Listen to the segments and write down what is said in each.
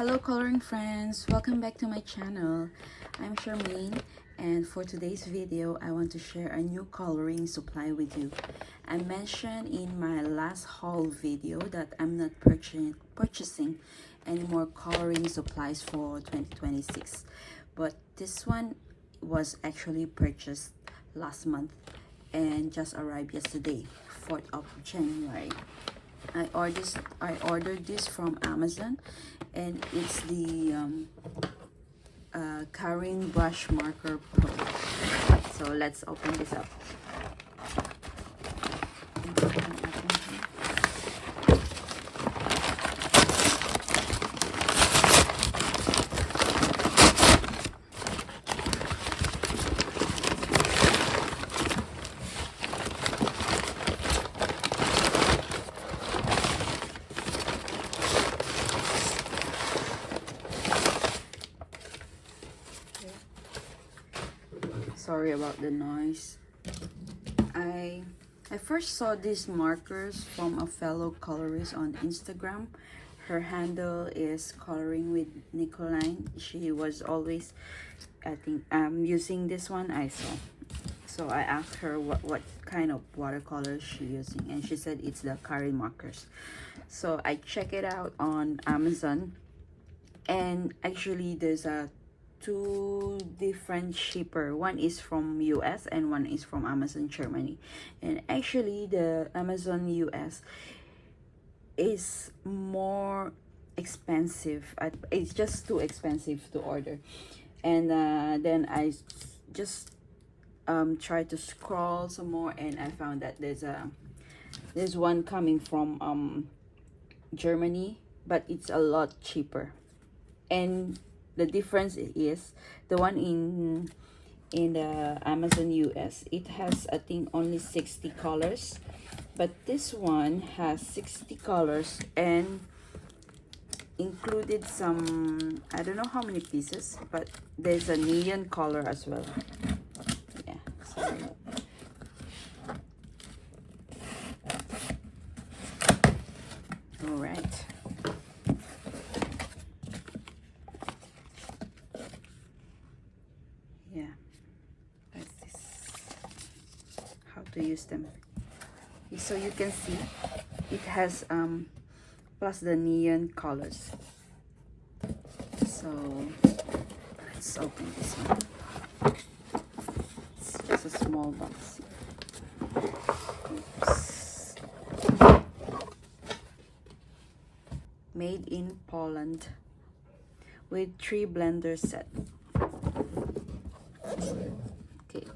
Hello coloring friends, welcome back to my channel. I'm Charmaine, and for today's video I want to share a new coloring supply with you. I mentioned in my last haul video that I'm not purchasing any more coloring supplies for 2026, but this one was actually purchased last month and just arrived yesterday, 4th of January. I ordered this from Amazon, and it's the Karin Brushmarker PRO. So let's open this up. Sorry about the noise. I first saw these markers from a fellow colorist on Instagram. Her handle is Coloring with Nicoline. She was always, I think, using this one. I saw. So I asked her what kind of watercolor she using, and she said it's the Karin markers. So I check it out on Amazon, and actually there's two different shipper. One is from US and one is from Amazon Germany, and actually the Amazon US is more expensive. It's just too expensive to order. And then I just tried to scroll some more, and I found that there's one coming from Germany, but it's a lot cheaper. And the difference is the one in the Amazon US, it has, I think, only 60 colors, but this one has 60 colors and included some, I don't know how many pieces, but there's a neon color as well. Yeah, so all right. Yeah, that's this, how to use them. So you can see it has plus the neon colors. So let's open this one. It's just a small box. Oops. Made in Poland with 3 blender set. Okay.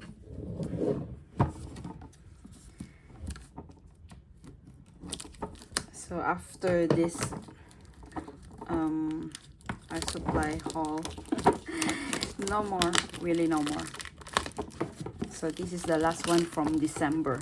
So after this our supply haul, no more, really no more. So this is the last one from December.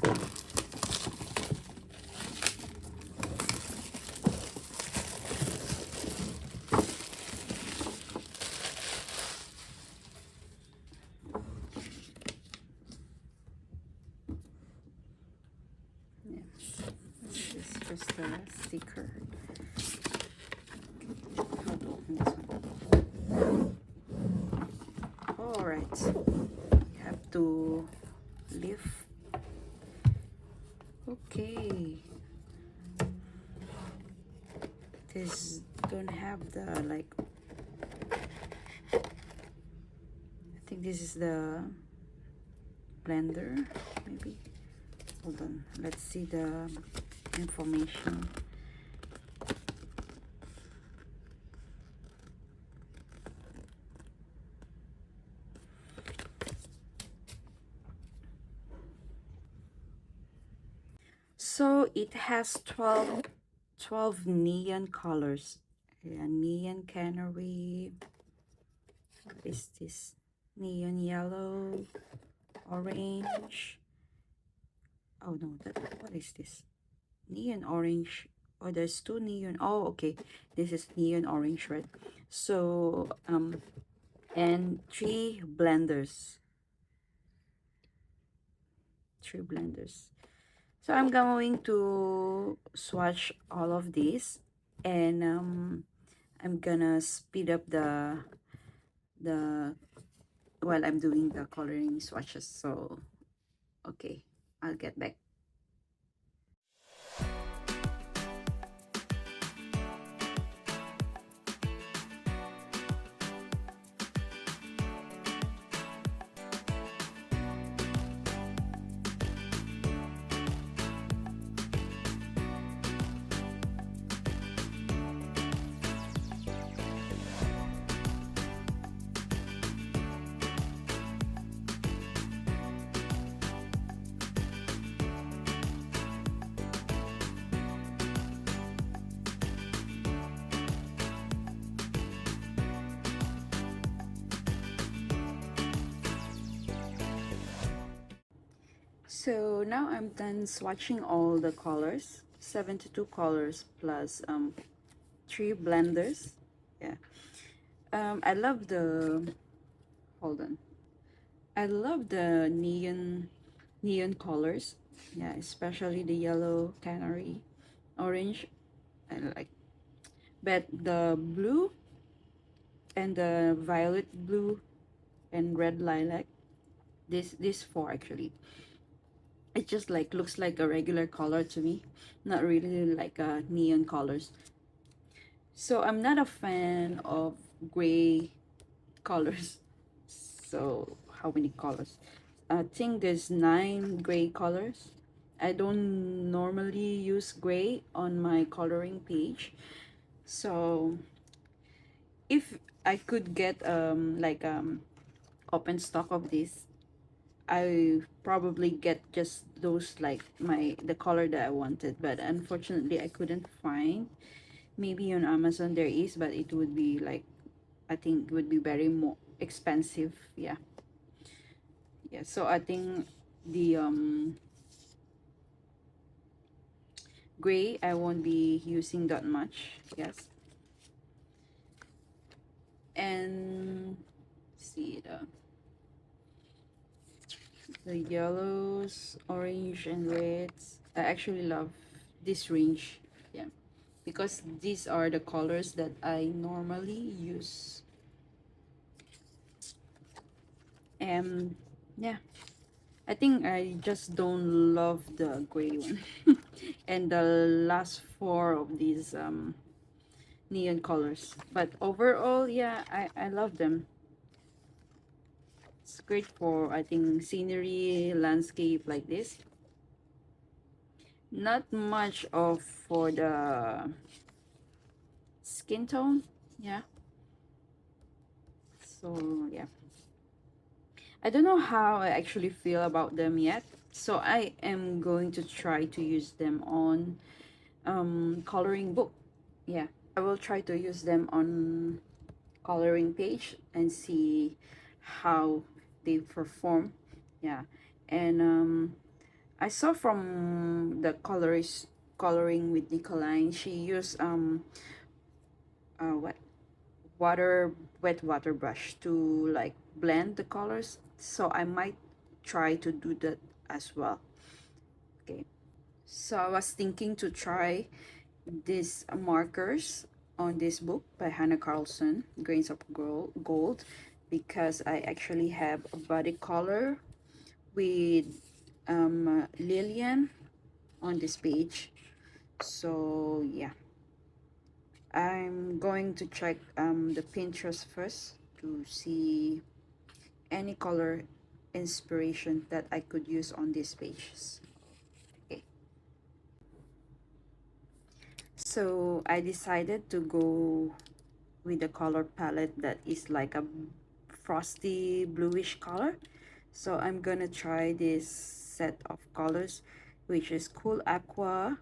Just a sticker. How to open this one? All right, you have to lift. Okay, this don't have the, like, I think this is the blender, maybe. Hold on, let's see the information. So it has 12 neon colors. Yeah, neon canary. What is this? Neon yellow, orange. Oh no, what is this? Neon orange. Oh, there's 2 neon. Oh, okay, this is neon orange, red. So and 3 blenders. 3 blenders. So I'm going to swatch all of these, and I'm gonna speed up the while I'm doing the coloring swatches. So okay, I'll get back. So now I'm done swatching all the colors, 72 colors plus 3 blenders. Yeah. I love the, hold on. I love the neon colors. Yeah, especially the yellow, canary, orange. I like. But the blue and the violet blue and red lilac, this four actually, it just like looks like a regular color to me, not really like neon colors. So I'm not a fan of gray colors. So how many colors? I think there's 9 gray colors. I don't normally use gray on my coloring page. So if I could get like open stock of this, I probably get just those like the color that I wanted, but unfortunately I couldn't find. Maybe on Amazon there is, but it would be like, I think it would be very more expensive. Yeah. Yeah, so I think the gray I won't be using that much. Yes. And see the yellows, orange and reds. I actually love this range. Yeah, because these are the colors that I normally use. And yeah, I think I just don't love the gray one. And the last 4 of these neon colors, but overall, yeah, I love them. It's great for, I think, scenery, landscape like this. Not much of for the skin tone. Yeah, so yeah, I don't know how I actually feel about them yet, so I am going to try to use them on coloring book. Yeah, I will try to use them on coloring page and see how they perform. Yeah, and I saw from the colorist coloring with Nicoline, she used what water wet water brush to like blend the colors, so I might try to do that as well. Okay, so I was thinking to try these markers on this book by Hannah Carlson, Grains of Gold, because I actually have a body color with Lillian on this page. So yeah, I'm going to check the Pinterest first to see any color inspiration that I could use on these pages. Okay, so I decided to go with the color palette that is like a frosty bluish color. So I'm gonna try this set of colors, which is Cool Aqua,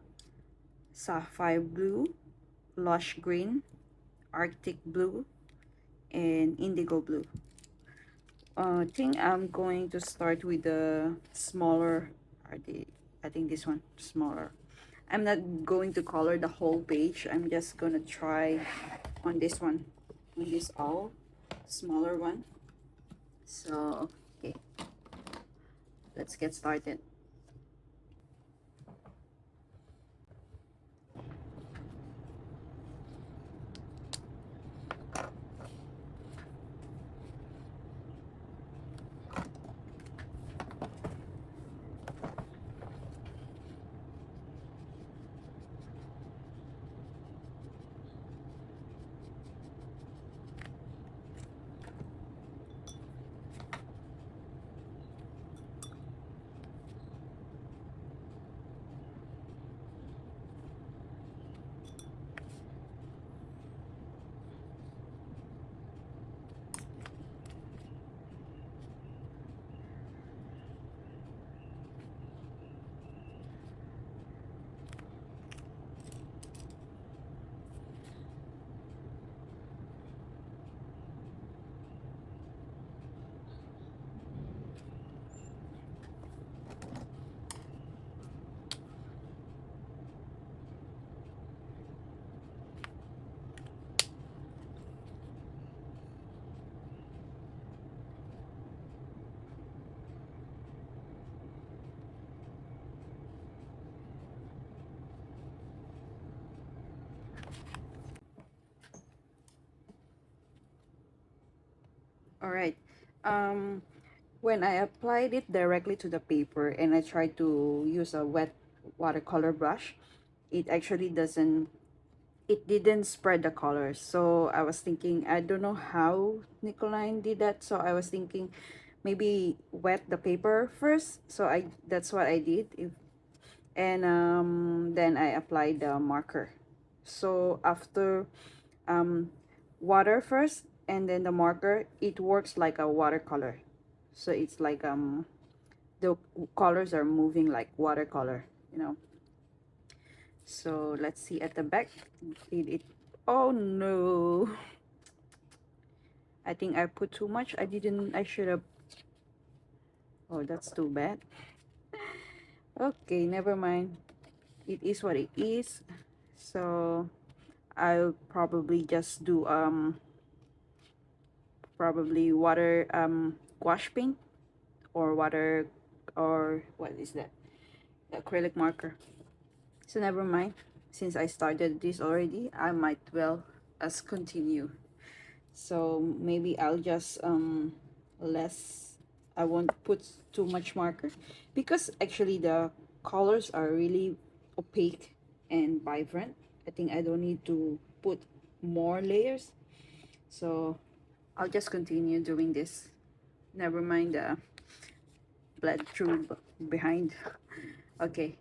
Sapphire Blue, Lush Green, Arctic Blue, and Indigo Blue. I think I'm going to start with the smaller, I think this one, smaller. I'm not going to color the whole page. I'm just gonna try on this one, on this all smaller one. So okay, let's get started. All right. Um, when I applied it directly to the paper and I tried to use a wet watercolor brush, it actually didn't spread the colors. So I was thinking, I don't know how Nicoline did that. So I was thinking maybe wet the paper first. So that's what I did. And then I applied the marker. So after water first and then the marker, it works like a watercolor. So it's like the colors are moving like watercolor, you know. So let's see at the back. Did it? Oh no, I think I put too much. I should have. Oh, that's too bad. Okay, never mind. It is what it is. So I'll probably just do probably water gouache paint or water, or what is that, the acrylic marker. So never mind, since I started this already, I might well as continue. So maybe I'll just less, I won't put too much marker, because actually the colors are really opaque and vibrant. I think I don't need to put more layers, so I'll just continue doing this. Never mind the bled through behind. Okay.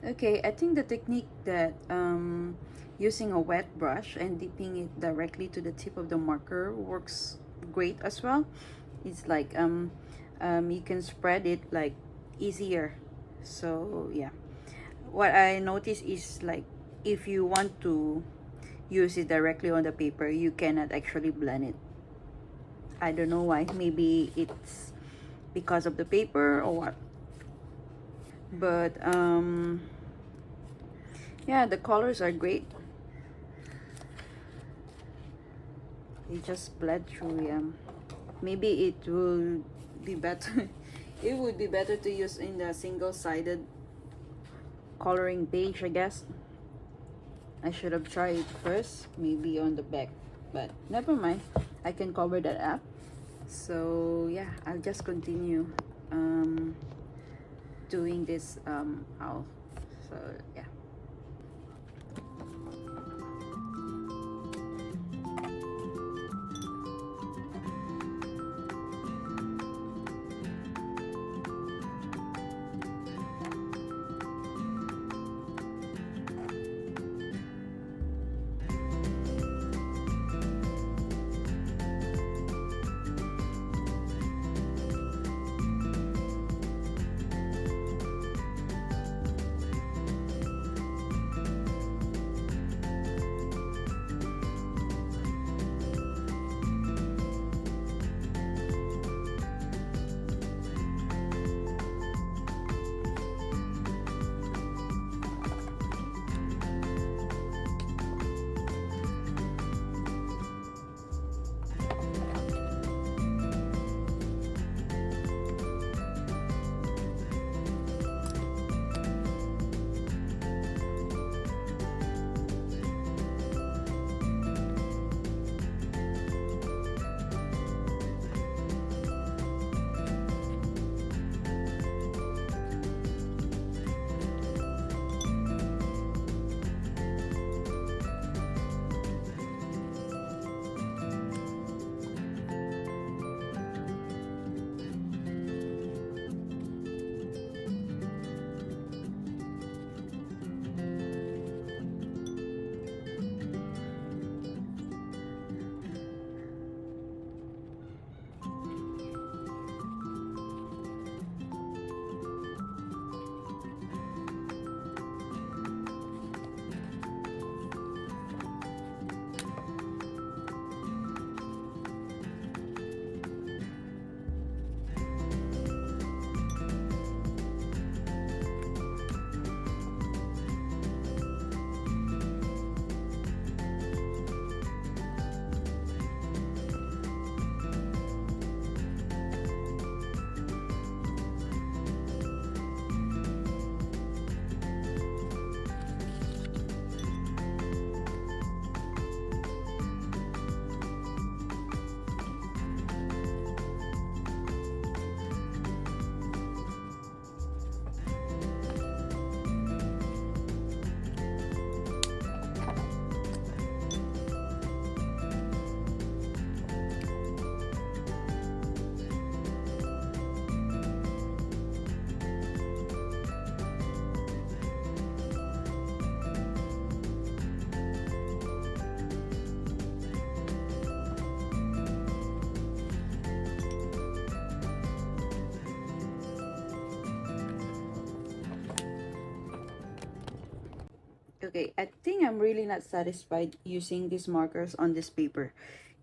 Okay, I think the technique that using a wet brush and dipping it directly to the tip of the marker works great as well. It's like you can spread it like easier. So yeah, what I noticed is like if you want to use it directly on the paper, you cannot actually blend it. I don't know why. Maybe it's because of the paper or what. But yeah, the colors are great. It just bled through. Yeah, maybe it will be better. It would be better to use in the single-sided coloring page, I guess. I should have tried it first, maybe on the back, but never mind. I can cover that up. So yeah, I'll just continue doing this owl. So yeah. Okay, I think I'm really not satisfied using these markers on this paper.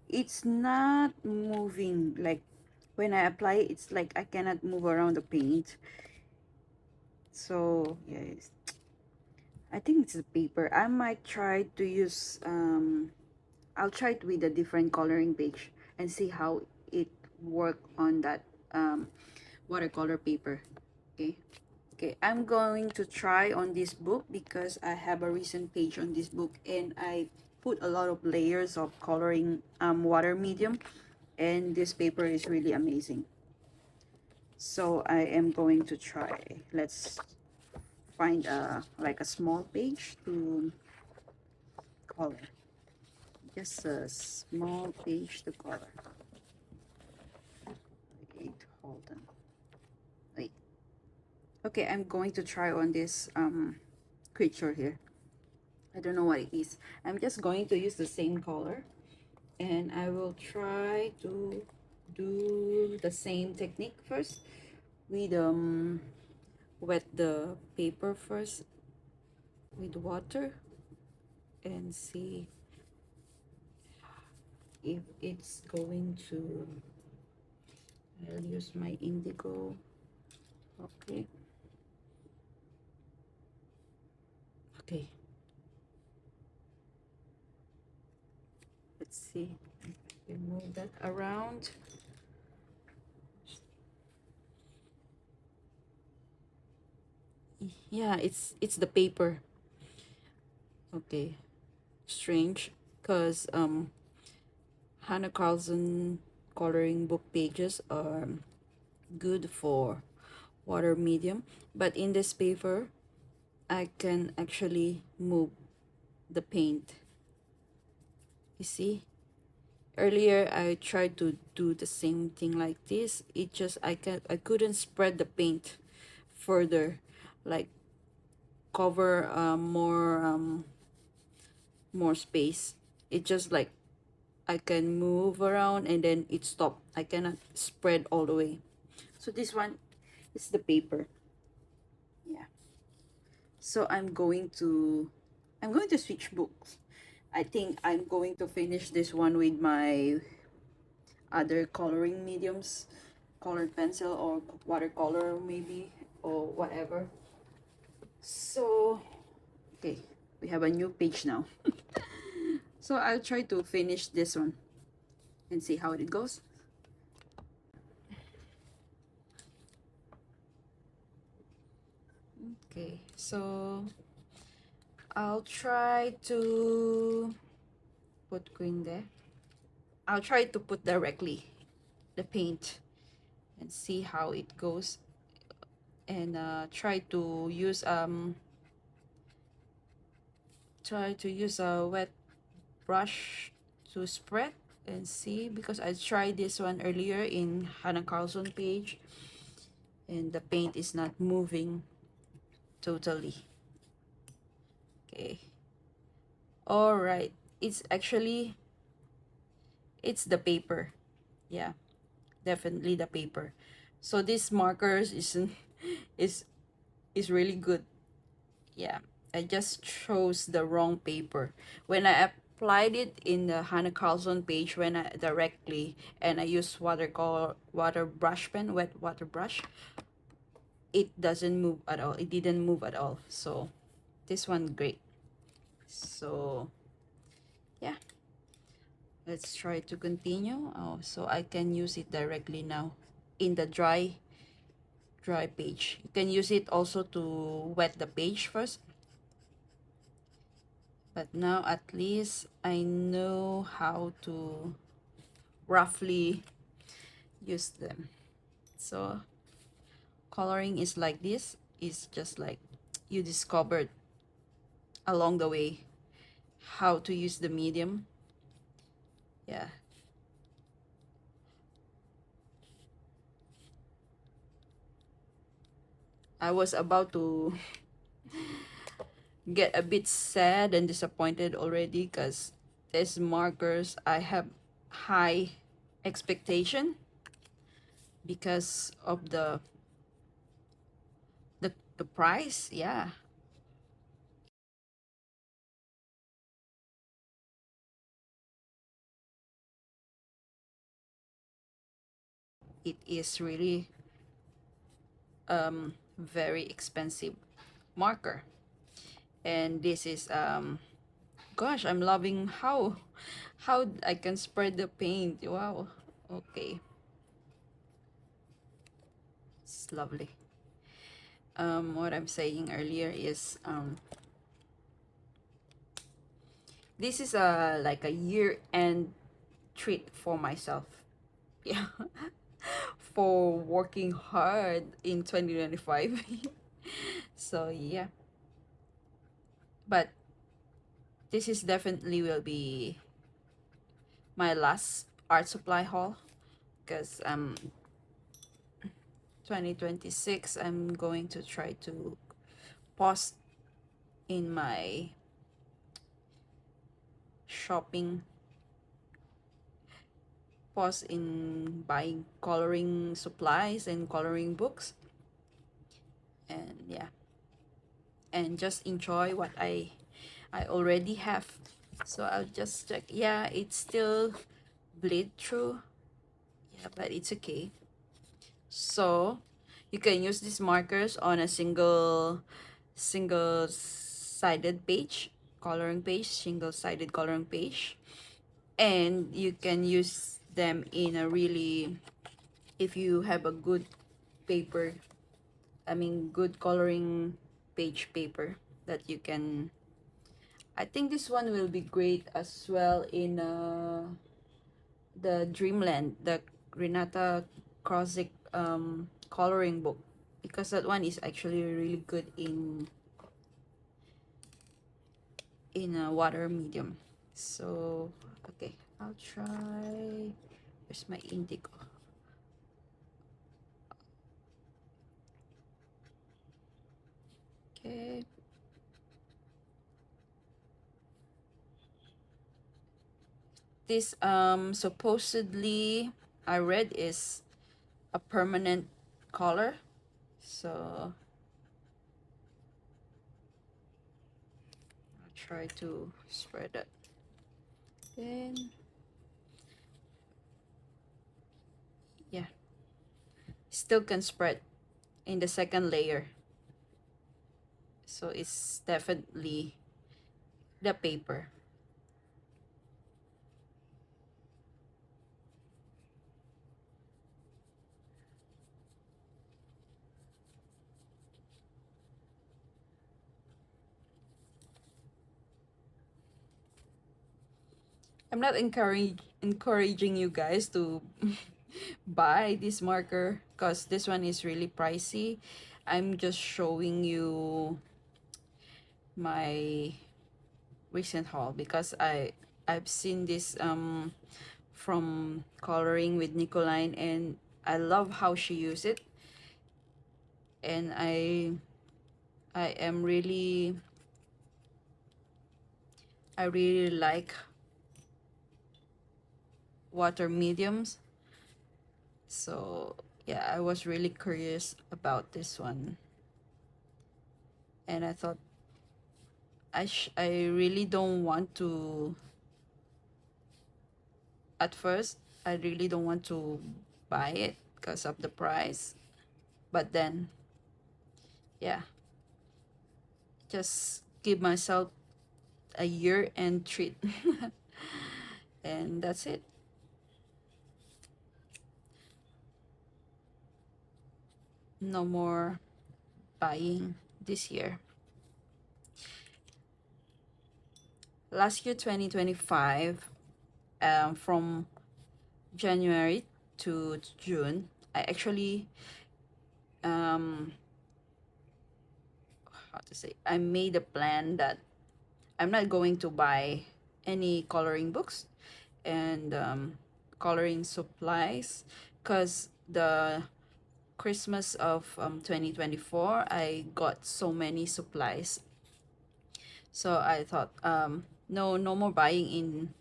It's not moving. Like when I apply it, it's like I cannot move around the paint. So yes, I think it's the paper. I might try to use I'll try it with a different coloring page and see how it work on that watercolor paper. Okay. Okay, I'm going to try on this book because I have a recent page on this book and I put a lot of layers of coloring water medium, and this paper is really amazing. So I am going to try. Let's find like a small page to color. Just a small page to color. Wait, hold on. Wait. Okay, I'm going to try on this creature here. I don't know what it is. I'm just going to use the same color and I will try to do the same technique first with wet the paper first with water and see if it's going to. I'll use my indigo. Okay. Okay. Let's see. We move that around. Yeah, it's the paper. Okay. Strange, because Hannah Carlson coloring book pages are good for water medium, but in this paper I can actually move the paint. You see, earlier I tried to do the same thing like this. It just I couldn't spread the paint further, like cover more space. It just like I can move around and then it stopped. I cannot spread all the way. So this one is the paper. Yeah. So I'm going to switch books. I think I'm going to finish this one with my other coloring mediums, colored pencil or watercolor maybe, or whatever. So okay, we have a new page now. So I'll try to finish this one and see how it goes. Okay, so I'll try to put green there. I'll try to put directly the paint and see how it goes, and try to use a wet brush to spread and see, because I tried this one earlier in Hannah Carlson page and the paint is not moving totally. Okay, all right, it's the paper. Yeah, definitely the paper. So these markers is is really good. Yeah, I just chose the wrong paper when I applied it in the Hannah Carlson page, when I directly, and I used water brush pen, wet water brush. It doesn't move at all. It didn't move at all. So this one great. So yeah, let's try to continue. Oh, so I can use it directly now in the dry page. You can use it also to wet the page first, but now at least I know how to roughly use them. So coloring is like this. It's just like you discovered along the way how to use the medium. Yeah, I was about to get a bit sad and disappointed already, because these markers I have high expectation because of the price. Yeah, it is really very expensive marker. And this is gosh, I'm loving how I can spread the paint. Wow. Okay, it's lovely. What I'm saying earlier is this is a like a year-end treat for myself. Yeah. For working hard in 2025. So yeah, but this is definitely will be my last art supply haul, because 2026 I'm going to try to pause in my shopping, pause in buying coloring supplies and coloring books, and yeah, and just enjoy what I already have. So I'll just check. Yeah, it's still bleed through. Yeah, but it's okay. So you can use these markers on a single sided page, coloring page, single sided coloring page, and you can use them in a really, if you have a good paper, I mean good coloring page paper, that you can, I think this one will be great as well in the Dreamland, the Renata Krozik coloring book, because that one is actually really good in a water medium. So okay, I'll try. Where's my indigo? Okay. This supposedly I read is a permanent color. So I'll try to spread it. Then yeah, still can spread in the second layer. So it's definitely the paper. I'm not encouraging you guys to buy this marker, because this one is really pricey. I'm just showing you my recent haul, because I've seen this from Coloring with Nicoline, and I love how she used it, and I am really, I really like water mediums. So yeah, I was really curious about this one, and I thought I really don't want to, at first I really don't want to buy it because of the price, but then yeah, just give myself a year and treat. And that's it. No more buying this year. Last year 2025, from January to June, I actually how to say, I made a plan that I'm not going to buy any coloring books and coloring supplies, because the Christmas of 2024 I got so many supplies. So I thought no more buying in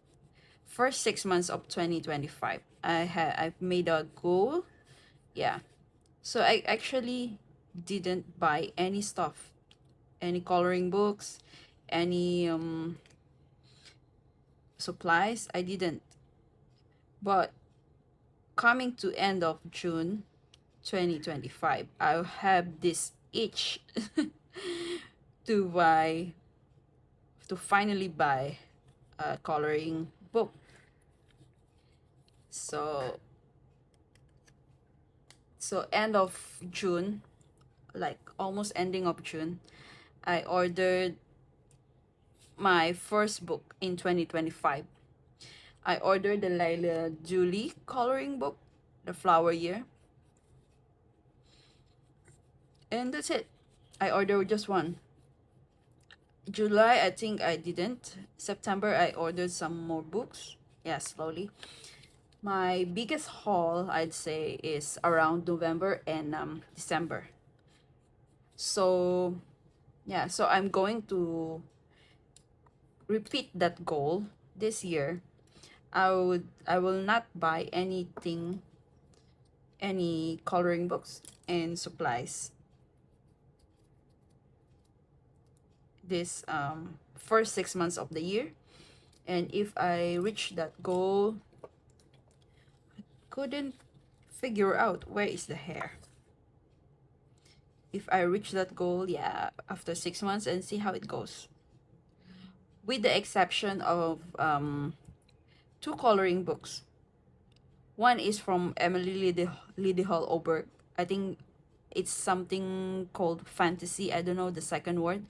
first 6 months of 2025. I've made a goal. Yeah. So I actually didn't buy any stuff, any coloring books, any supplies. I didn't. But coming to end of June 2025, I'll have this itch to finally buy a coloring book. So end of June, like almost ending of June, I ordered my first book in 2025. I ordered the Laila Julie coloring book, The Flower Year. And that's it. I ordered just one. July, I think I didn't. September, I ordered some more books. Yeah, slowly. My biggest haul, I'd say, is around November and December. So, yeah, so I'm going to repeat that goal this year. I will not buy anything, any coloring books and supplies this first 6 months of the year. And if I reach that goal, I couldn't figure out where is the hair. If I reach that goal, yeah, after 6 months, and see how it goes. With the exception of 2 coloring books. One is from Emily Lady Hall Oberg. I think it's something called fantasy. I don't know the second word.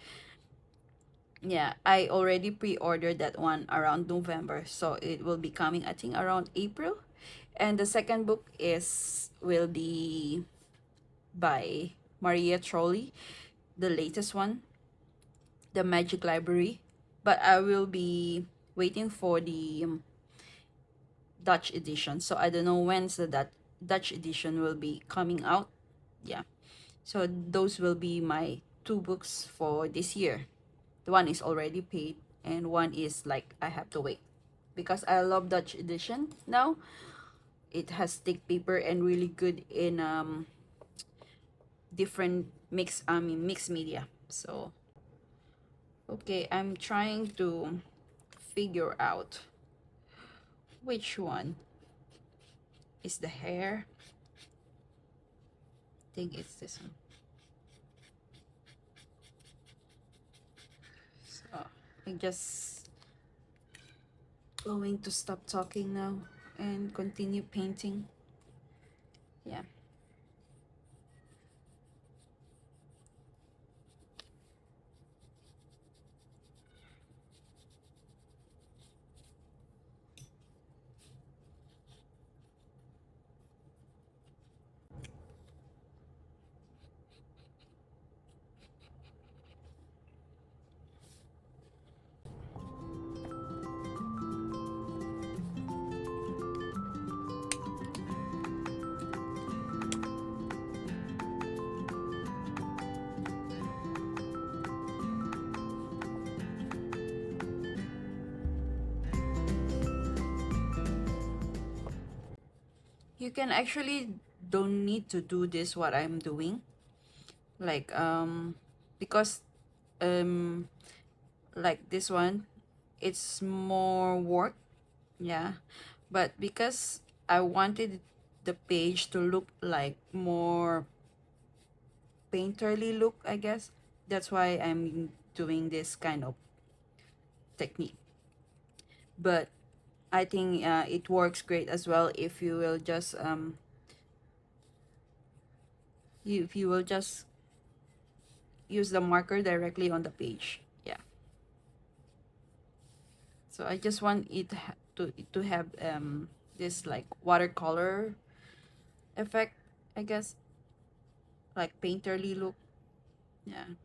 Yeah, I already pre-ordered that one around November, so it will be coming, I think, around April. And the second book will be by Maria Trolley, the latest one, The Magic Library. But I will be waiting for the Dutch edition, so I don't know when's the Dutch edition will be coming out. Yeah, so those will be my 2 books for this year. The one is already paid, and one is like I have to wait, because I love Dutch edition now. It has thick paper and really good in different mixed media. So okay, I'm trying to figure out which one is the hair. I think it's this one. So I'm just going to stop talking now and continue painting. Yeah. You can actually don't need to do this what I'm doing, like because like this one, it's more work. Yeah, but because I wanted the page to look like more painterly look, I guess that's why I'm doing this kind of technique. But I think it works great as well if you will just if you will just use the marker directly on the page. Yeah, so I just want it to have this like watercolor effect, I guess, like painterly look. Yeah.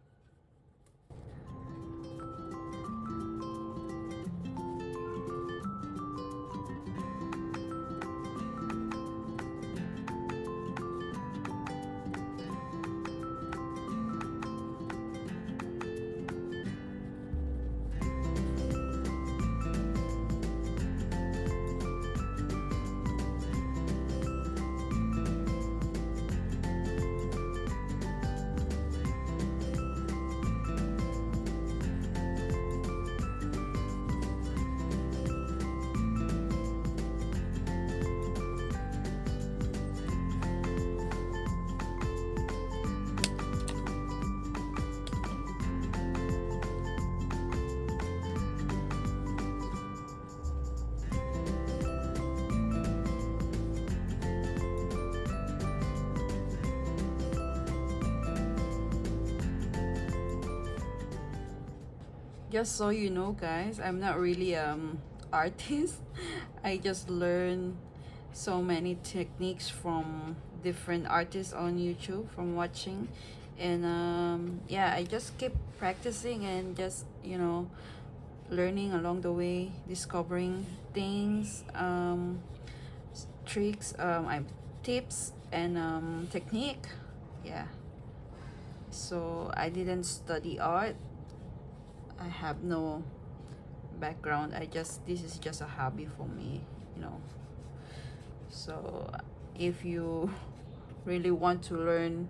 Just so you know, guys, I'm not really artist. I just learn so many techniques from different artists on YouTube from watching, and yeah, I just keep practicing and just, you know, learning along the way, discovering things, tricks, I tips and technique. Yeah. So I didn't study art. I have no background. This is just a hobby for me, you know. So if you really want to learn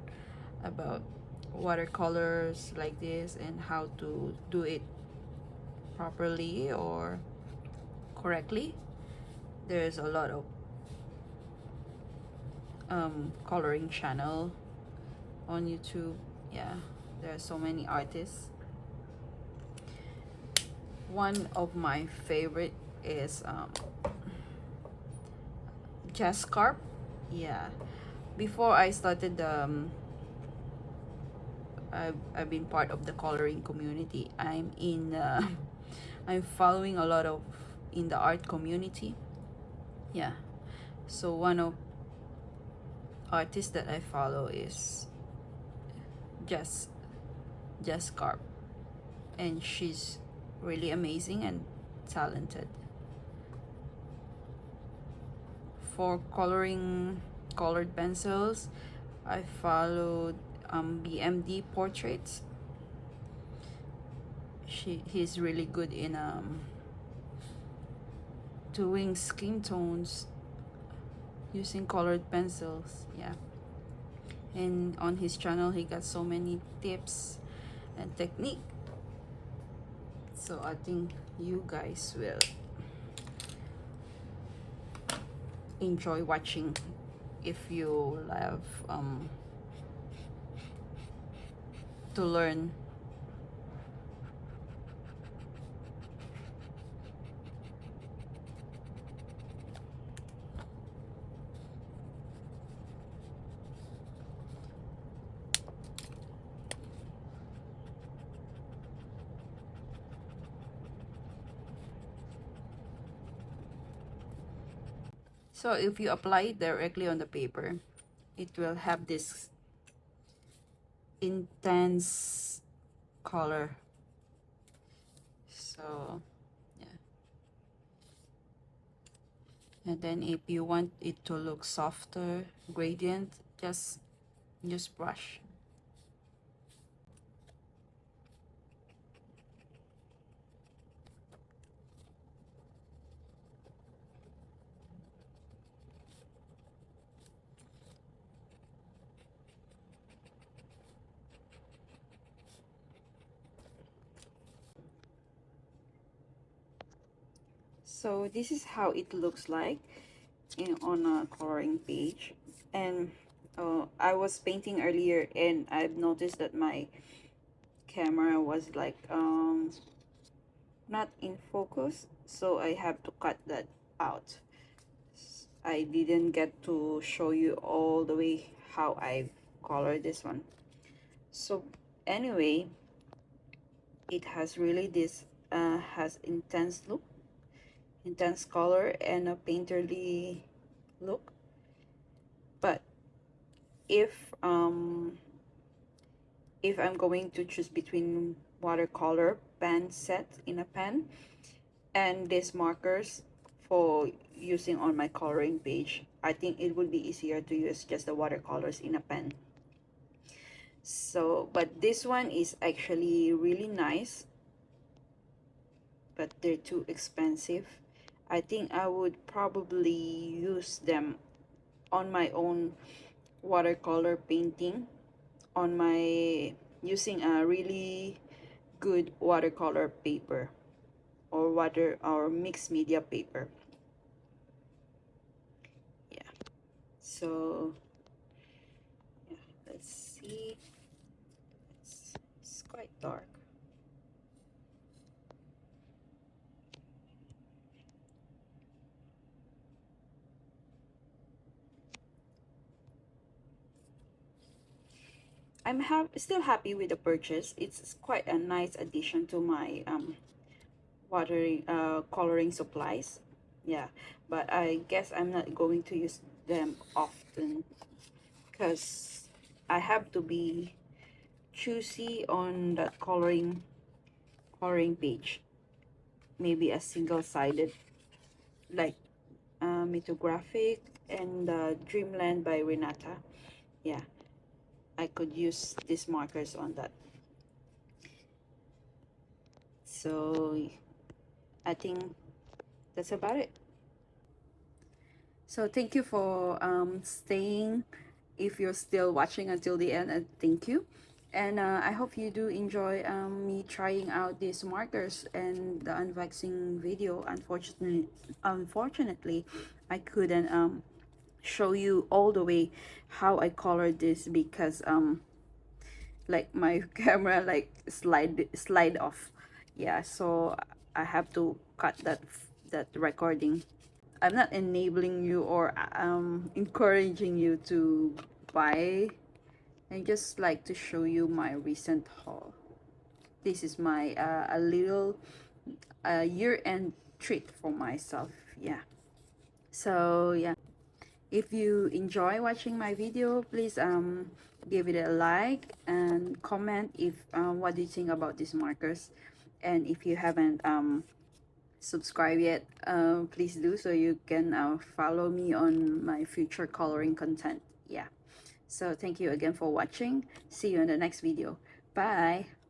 about watercolors like this and how to do it properly or correctly, there's a lot of coloring channel on YouTube. Yeah, there are so many artists. One of my favorite is Jascarp. Yeah, before I started I've been part of the coloring community. I'm in I'm following a lot of in the art community. Yeah, so one of artists that I follow is Jascarp, and she's really amazing and talented. For coloring colored pencils, I followed BMD Portraits. He's really good in doing skin tones using colored pencils. Yeah, and on his channel he got so many tips and technique, so I think you guys will enjoy watching if you love to learn. So if you apply it directly on the paper, it will have this intense color. So yeah, and then if you want it to look softer, gradient, just brush. So this is how it looks like on a coloring page. And I was painting earlier and I've noticed that my camera was like not in focus, so I have to cut that out. I didn't get to show you all the way how I colored this one. So anyway, it has really this has intense look, intense color, and a painterly look. But if I'm going to choose between watercolor pen set in a pen and these markers for using on my coloring page, I think it would be easier to use just the watercolors in a pen. So but this one is actually really nice, but they're too expensive. I think I would probably use them on my own watercolor painting on my using a really good watercolor paper or mixed media paper. Yeah, so yeah, let's see. It's quite dark. still happy with the purchase. It's quite a nice addition to my watering coloring supplies. Yeah, but I guess I'm not going to use them often because I have to be choosy on that coloring page. Maybe a single-sided, like Mythographic and Dreamland by Renata. Yeah, I could use these markers on that. So I think that's about it. So thank you for staying. If you're still watching until the end, thank you. And I hope you do enjoy me trying out these markers and the unboxing video. Unfortunately, I couldn't show you all the way how I colored this because like my camera like slide off. Yeah, so I have to cut that recording. I'm not enabling you or encouraging you to buy. I just like to show you my recent haul. This is my a little year-end treat for myself. Yeah. So yeah, if you enjoy watching my video, please give it a like and comment if what do you think about these markers. And if you haven't subscribe yet, please do so you can follow me on my future coloring content. Yeah, so thank you again for watching. See you in the next video. Bye.